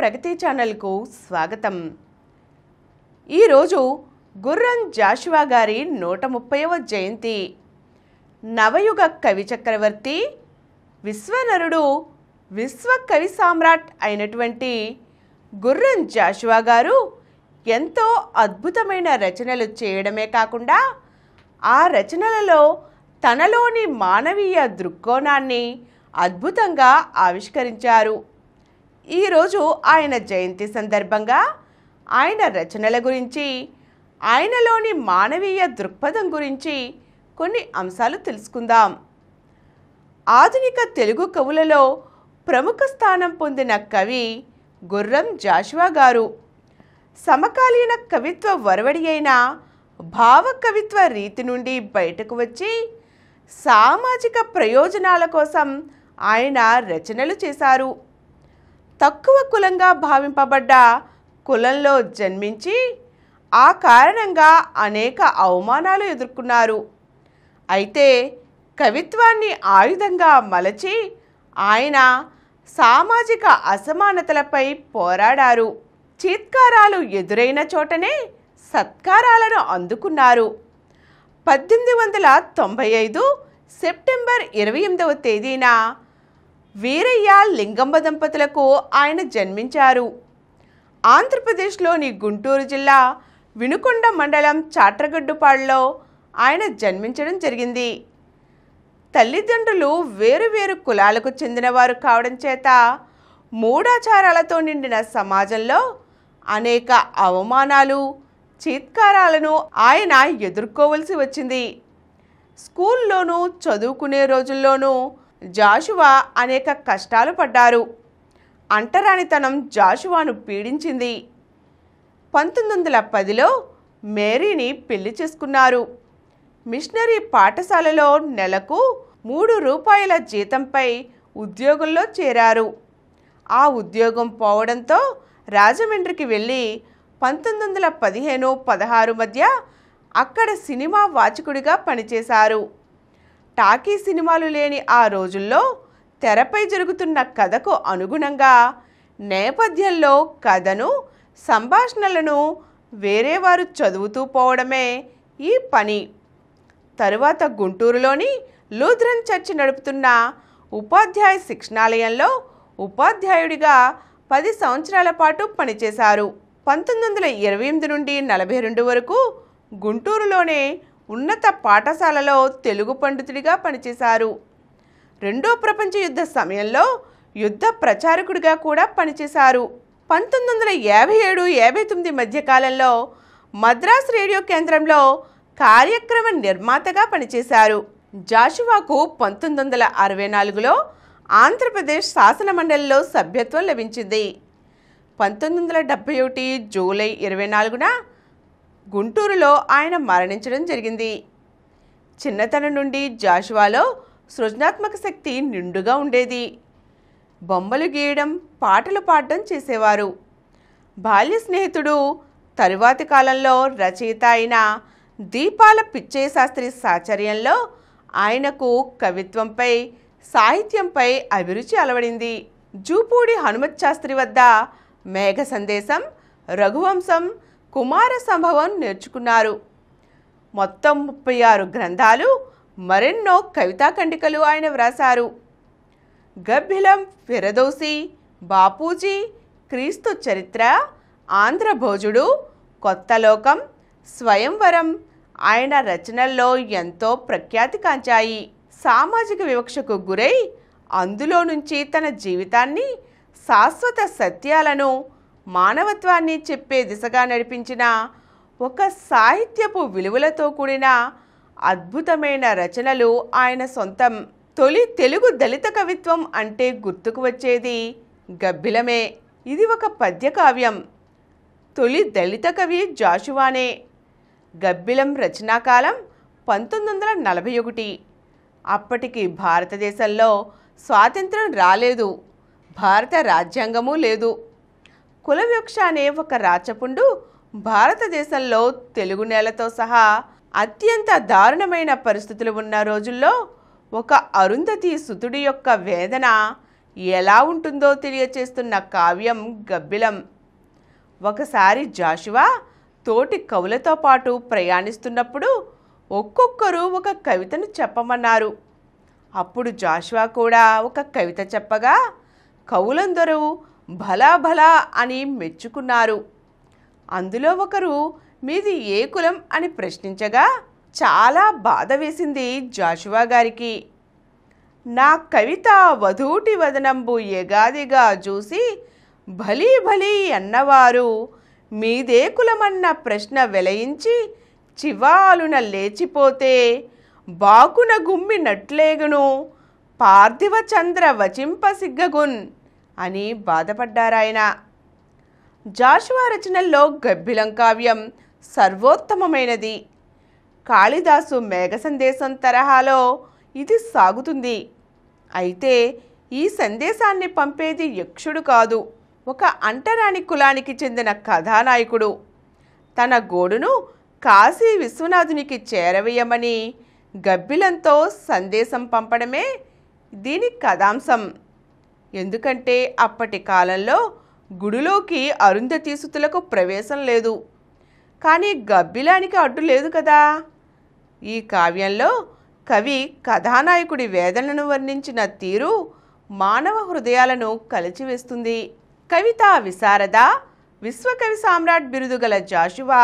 ప్రగతి ఛానల్కు స్వాగతం. ఈరోజు గుర్రం జాషువా గారి 130వ జయంతి. నవయుగ కవి చక్రవర్తి, విశ్వనరుడు, విశ్వ కవి సామ్రాట్ అయినటువంటి గుర్రం జాషువా గారు ఎంతో అద్భుతమైన రచనలు చేయడమే కాకుండా ఆ రచనలలో తనలోని మానవీయ దృక్కోణాన్ని అద్భుతంగా ఆవిష్కరించారు. ఈరోజు ఆయన జయంతి సందర్భంగా ఆయన రచనల గురించి, ఆయనలోని మానవీయ దృక్పథం గురించి కొన్ని అంశాలు తెలుసుకుందాం. ఆధునిక తెలుగు కవులలో ప్రముఖ స్థానం పొందిన కవి గుర్రం జాషువా గారు. సమకాలీన కవిత్వ వరవడి అయిన భావ కవిత్వ రీతి నుండి బయటకు వచ్చి సామాజిక ప్రయోజనాల కోసం ఆయన రచనలు చేశారు. తక్కువ కులంగా భావింపబడ్డ కులంలో జన్మించి ఆ కారణంగా అనేక అవమానాలు ఎదుర్కొన్నారు. అయితే కవిత్వాన్ని ఆయుధంగా మలచి ఆయన సామాజిక అసమానతలపై పోరాడారు. చీత్కారాలు ఎదురైన చోటనే సత్కారాలను అందుకున్నారు. 1895 సెప్టెంబర్ 28వ తేదీన వీరయ్య లింగంబ దంపతులకు ఆయన జన్మించారు. ఆంధ్రప్రదేశ్లోని గుంటూరు జిల్లా వినుకొండ మండలం చాట్రగడ్డుపాడులో ఆయన జన్మించడం జరిగింది. తల్లిదండ్రులు వేరువేరు కులాలకు చెందినవారు కావడం చేత మూఢాచారాలతో నిండిన సమాజంలో అనేక అవమానాలు, చీత్కారాలను ఆయన ఎదుర్కోవలసి వచ్చింది. స్కూల్లోనూ చదువుకునే రోజుల్లోనూ జాషువా అనేక కష్టాలు పడ్డారు. అంటరానితనం జాషువాను పీడించింది. 1910లో మేరీని పెళ్లి చేసుకున్నారు. మిషనరీ పాఠశాలలో నెలకు ₹3 జీతంపై ఉద్యోగంలో చేరారు. ఆ ఉద్యోగం పోవడంతో రాజమండ్రికి వెళ్ళి 1915-16 మధ్య అక్కడ సినిమా వాచకుడిగా పనిచేశారు. టాకీ సినిమాలు లేని ఆ రోజుల్లో తెరపై జరుగుతున్న కథకు అనుగుణంగా నేపథ్యంలో కథను, సంభాషణలను వేరేవారు చదువుతూ పోవడమే ఈ పని. తరువాత గుంటూరులోని లూథరన్ చర్చి నడుపుతున్న ఉపాధ్యాయ శిక్షణాలయంలో ఉపాధ్యాయుడిగా 10 సంవత్సరాల పాటు పనిచేశారు. 1928 నుండి 42 వరకు గుంటూరులోనే ఉన్నత పాఠశాలలో తెలుగు పండితుడిగా పనిచేశారు. రెండో ప్రపంచ యుద్ధ సమయంలో యుద్ధ ప్రచారకుడిగా కూడా పనిచేశారు. 1957-59 మధ్యకాలంలో మద్రాస్ రేడియో కేంద్రంలో కార్యక్రమ నిర్మాతగా పనిచేశారు. జాషువాకు 1964లో ఆంధ్రప్రదేశ్ శాసన మండలిలో సభ్యత్వం లభించింది. 1971 జూలై 24న గుంటూరులో ఆయన మరణించడం జరిగింది. చిన్నతనం నుండి జాషువాలో సృజనాత్మక శక్తి నిండుగా ఉండేది. బొమ్మలు గీయడం, పాటలు పాడడం చేసేవారు. బాల్య స్నేహితుడు, తరువాతి కాలంలో రచయిత అయిన దీపాల పిచ్చయ్య శాస్త్రి సాచర్యంలో ఆయనకు కవిత్వంపై, సాహిత్యంపై అభిరుచి అలవడింది. జూపూడి హనుమత్ శాస్త్రి వద్ద మేఘ సందేశం, రఘువంశం, కుమార సంభవం నేర్చుకున్నారు. మొత్తం 36 గ్రంథాలు, మరెన్నో కవితా ఖండికలు ఆయన వ్రాసారు. గబ్బిలం, ఫిరదౌసి, బాపూజీ, క్రీస్తు చరిత్ర, ఆంధ్రభోజుడు, కొత్త లోకం, స్వయంవరం ఆయన రచనల్లో ఎంతో ప్రఖ్యాతి కాంచాయి. సామాజిక వివక్షకు గురై అందులో నుంచి తన జీవితాన్ని, శాశ్వత సత్యాలను, మానవత్వాన్ని చెప్పే దిశగా నడిపించిన ఒక సాహిత్యపు విలువలతో కూడిన అద్భుతమైన రచనలు ఆయన సొంతం. తొలి తెలుగు దళిత కవిత్వం అంటే గుర్తుకు వచ్చేది గబ్బిలమే. ఇది ఒక పద్య కావ్యం. తొలి దళిత కవి జాషువానే. గబ్బిలం రచనాకాలం 1941. అప్పటికి భారతదేశంలో స్వాతంత్రం రాలేదు, భారత రాజ్యాంగము లేదు. కుల వివక్ష అనే ఒక రాచపుండు భారతదేశంలో తెలుగు నేలతో సహా అత్యంత దారుణమైన పరిస్థితులు ఉన్న రోజుల్లో ఒక అరుంధతి సుతుడి యొక్క వేదన ఎలా ఉంటుందో తెలియచేస్తున్న కావ్యం గబ్బిలం. ఒకసారి జాషువా తోటి కవులతో పాటు ప్రయాణిస్తున్నప్పుడు ఒక్కొక్కరు ఒక కవితను చెప్పమన్నారు. అప్పుడు జాషువా కూడా ఒక కవిత చెప్పగా కవులందరూ భలా భలా అని మెచ్చుకున్నారు. అందులో ఒకరు మీది ఏ కులం అని ప్రశ్నించగా చాలా బాధ వేసింది జాషువా గారికి. నా కవిత వధూటి వదనంబు ఎగాదిగా చూసి భలీ భలీ అన్నవారు మీదే కులమన్న ప్రశ్న వెలయించి చివాలున లేచిపోతే బాకున గుమ్మినట్లేగును పార్థివ చంద్ర వచింపసిగ్గగున్ అని బాధపడ్డారాయన. జాషువా రచనల్లో గబ్బిలం కావ్యం సర్వోత్తమమైనది. కాళిదాసు మేఘ సందేశం తరహాలో ఇది సాగుతుంది. అయితే ఈ సందేశాన్ని పంపేది యక్షుడు కాదు, ఒక అంటరాని కులానికి చెందిన కథానాయకుడు. తన గోడును కాశీ విశ్వనాథునికి చేరవేయమని గబ్బిలంతో సందేశం పంపడమే దీని కథాంశం. ఎందుకంటే అప్పటి కాలంలో గుడిలోకి అరుంధతీసుతులకు ప్రవేశం లేదు. కానీ గబ్బిలానికి అడ్డు లేదు కదా. ఈ కావ్యంలో కవి కథానాయకుడి వేదనను వర్ణించిన తీరు మానవ హృదయాలను కలిచివేస్తుంది. కవితా విశారద, విశ్వకవి సామ్రాట్ బిరుదు గల జాషువా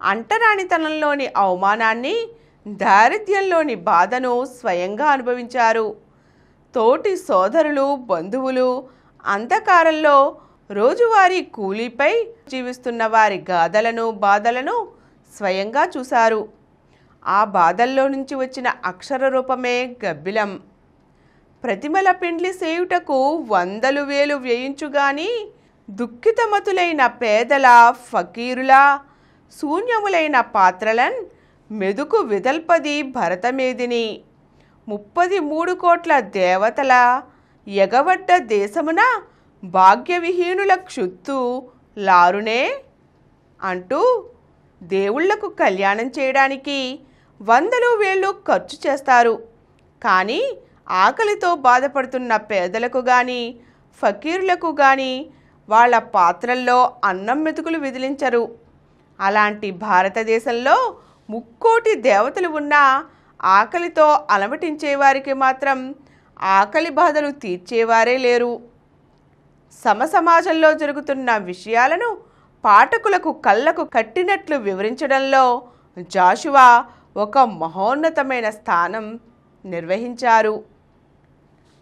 అంటరానితనంలోని అవమానాన్ని, దారిద్ర్యంలోని బాధను స్వయంగా అనుభవించారు. తోటి సోదరులు, బంధువులు అంధకారంలో రోజువారీ కూలీపై జీవిస్తున్న వారి గాథలను, బాధలను స్వయంగా చూశారు. ఆ బాధల్లో నుంచి వచ్చిన అక్షర రూపమే గబ్బిలం. ప్రతిమల పెండ్లి సేయుటకు 100,000 వ్యయించుగాని దుఃఖితమతులైన పేదల, ఫకీరుల, శూన్యములైన పాత్రలన్ మెదుకు విదల్పది భరతమేదిని 33 కోట్ల దేవతల ఎగవడ్డ దేశమున భాగ్యవిహీనుల క్షుత్తు లారునే అంటూ దేవుళ్లకు కళ్యాణం చేయడానికి 100,000 ఖర్చు చేస్తారు. కానీ ఆకలితో బాధపడుతున్న పేదలకు కానీ, ఫకీరులకు కానీ వాళ్ళ పాత్రల్లో అన్నం మెతుకులు విదిలించరు. అలాంటి భారతదేశంలో 3 కోటి దేవతలు ఉన్నా ఆకలితో అలమటించేవారికి మాత్రం ఆకలి బాధలు తీర్చేవారే లేరు. సమసమాజంలో జరుగుతున్న విషయాలను పాఠకులకు కళ్ళకు కట్టినట్లు వివరించడంలో జాషువా ఒక మహోన్నతమైన స్థానం నిర్వహించారు.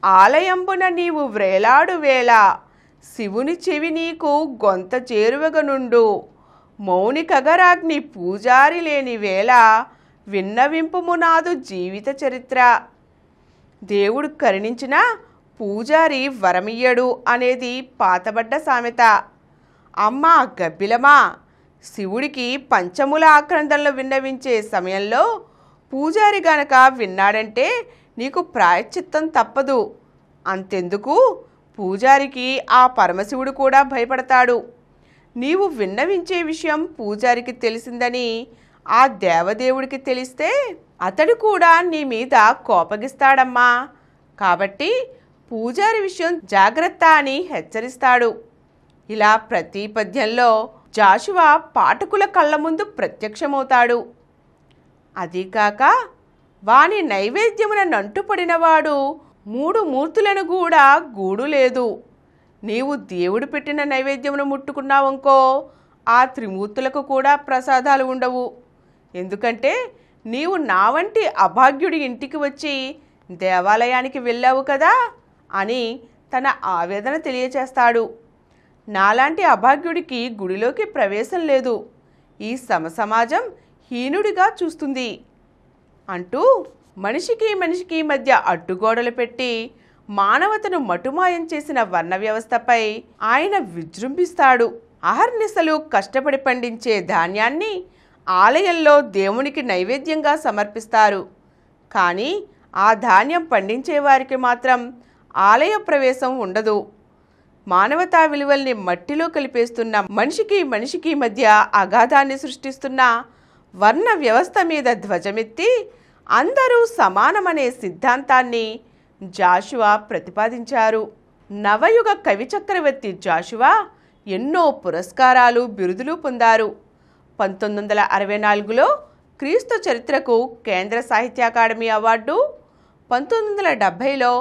ఆలయంబున నీవు వ్రేలాడు వేళ శివుని చెవి నీకు గొంత చేరువగనుండు మౌనికగరాగ్ని పూజారి లేని వేళ విన్నవింపుము నాదు జీవిత చరిత్ర. దేవుడు కరుణించిన పూజారి వరమియ్యడు అనేది పాతబడ్డ సామెత. అమ్మా గబ్బిలమా, శివుడికి పంచముల ఆక్రందనలు విన్నవించే సమయంలో పూజారి గనక విన్నాడంటే నీకు ప్రాయశ్చిత్తం తప్పదు. అంతెందుకు, పూజారికి ఆ పరమశివుడు కూడా భయపడతాడు. నీవు విన్నవించే విషయం పూజారికి తెలిసిందని ఆ దేవదేవుడికి తెలిస్తే అతడు కూడా నీ మీద కోపగిస్తాడమ్మా. కాబట్టి పూజారి విషయం జాగ్రత్త అని హెచ్చరిస్తాడు. ఇలా ప్రతి పద్యంలో జాషువా పాఠకుల కళ్ళ ముందు ప్రత్యక్షమవుతాడు. అదీకాక వాని నైవేద్యమున నంటుపడినవాడు 3 మూర్తులను కూడా గూడు లేదు. నీవు దేవుడు పెట్టిన నైవేద్యమును ముట్టుకున్నావనుకో ఆ త్రిమూర్తులకు కూడా ప్రసాదాలు ఉండవు. ఎందుకంటే నీవు నా వంటి అభాగ్యుడి ఇంటికి వచ్చి దేవాలయానికి వెళ్ళావు కదా అని తన ఆవేదన తెలియచేస్తాడు. నాలాంటి అభాగ్యుడికి గుడిలోకి ప్రవేశం లేదు, ఈ సమసమాజం హీనుడిగా చూస్తుంది అంటూ మనిషికి మనిషికి మధ్య అడ్డుగోడలు పెట్టి మానవతను మటుమాయం చేసిన వర్ణ వ్యవస్థపై ఆయన విజృంభిస్తాడు. అహర్నిశలు కష్టపడి పండించే ధాన్యాన్ని ఆలయంలో దేవునికి నైవేద్యంగా సమర్పిస్తారు. కానీ ఆ ధాన్యం పండించేవారికి మాత్రం ఆలయ ప్రవేశం ఉండదు. మానవతా విలువల్ని మట్టిలో కలిపేస్తున్న మనిషికి మనిషికి మధ్య అగాధాన్ని సృష్టిస్తున్న వర్ణ వ్యవస్థ మీద ధ్వజమెత్తి అందరూ సమానమనే సిద్ధాంతాన్ని జాషువా ప్రతిపాదించారు. నవయుగ కవి చక్రవర్తి జాషువా ఎన్నో పురస్కారాలు బిరుదులు పొందారు. 1964లో క్రీస్తు చరిత్రకు కేంద్ర సాహిత్య అకాడమీ అవార్డు, 1970లో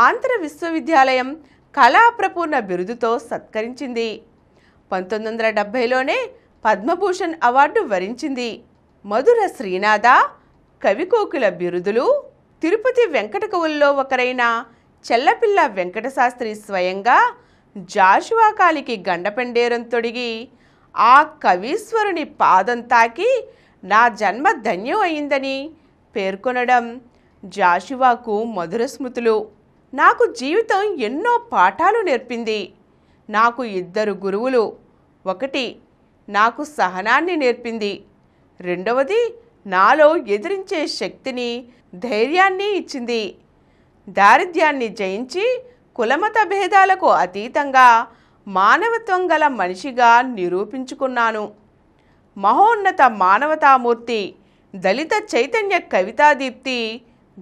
ఆంధ్ర విశ్వవిద్యాలయం కళాప్రపూర్ణ బిరుదుతో సత్కరించింది. 1970లోనే పద్మభూషణ్ అవార్డు వరించింది. మధుర శ్రీనాథ, కవికోకిల బిరుదులు, తిరుపతి వెంకట కవుల్లో ఒకరైన చెల్లపిల్ల వెంకటశాస్త్రి స్వయంగా జాషువా కాలికి గండపెండేరం తొడిగి ఆ కవీశ్వరుని పాదం తాకి నా జన్మ ధన్యం అయిందని పేర్కొనడం జాషువాకు మధుర స్మృతులు. నాకు జీవితం ఎన్నో పాఠాలు నేర్పింది. నాకు 2 గురువులు. 1 నాకు సహనాన్ని నేర్పింది. 2వది నాలో ఎదిరించే శక్తిని, ధైర్యాన్ని ఇచ్చింది. దారిద్ర్యాన్ని జయించి కులమత భేదాలకు అతీతంగా మానవత్వం గల మనిషిగా నిరూపించుకున్నాను. మహోన్నత మానవతామూర్తి, దళిత చైతన్య కవితాదీప్తి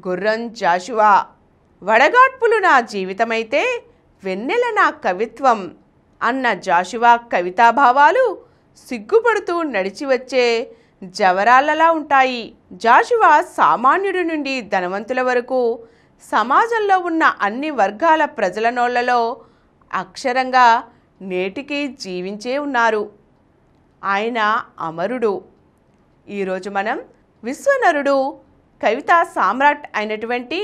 గుర్రం జాషువా. వడగాడ్పులు నా జీవితమైతే వెన్నెల నా కవిత్వం అన్న జాషువా కవితాభావాలు సిగ్గుపడుతూ నడిచి వచ్చే జవరాలలా ఉంటాయి. జాషువా సామాన్యుడి నుండి ధనవంతుల వరకు సమాజంలో ఉన్న అన్ని వర్గాల ప్రజల నోళ్లలో అక్షరంగా నేటికి జీవించే ఉన్నారు. ఆయన అమరుడు. ఈరోజు మనం విశ్వనరుడు, కవితా సామ్రాట్ అయినటువంటి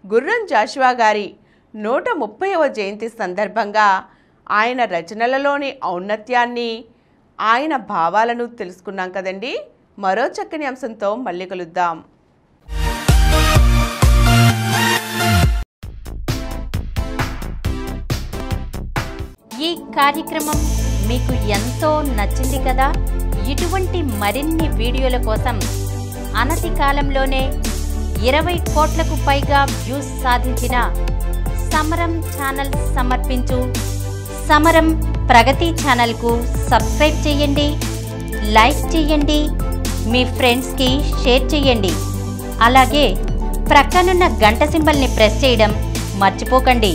గుర్రం జాషువా గారి 130వ జయంతి సందర్భంగా ఆయన రచనలలోని ఔన్నత్యాన్ని, ఆయన భావాలను తెలుసుకున్నాం కదండి. మరో చక్కని అంశంతో మళ్ళీ కలుద్దాం. ఈ కార్యక్రమం మీకు ఎంతో నచ్చింది కదా. ఇటువంటి మరిన్ని వీడియోల కోసం అనతి కాలంలోనే 20 కోట్లకు పైగా వ్యూస్ సాధించిన సమరం ఛానల్ సమర్పించు సమరం ప్రగతి ఛానల్కు సబ్స్క్రైబ్ చేయండి, లైక్ చేయండి, మీ ఫ్రెండ్స్కి షేర్ చేయండి. అలాగే ప్రక్కనున్న గంట సింబల్ని ప్రెస్ చేయడం మర్చిపోకండి.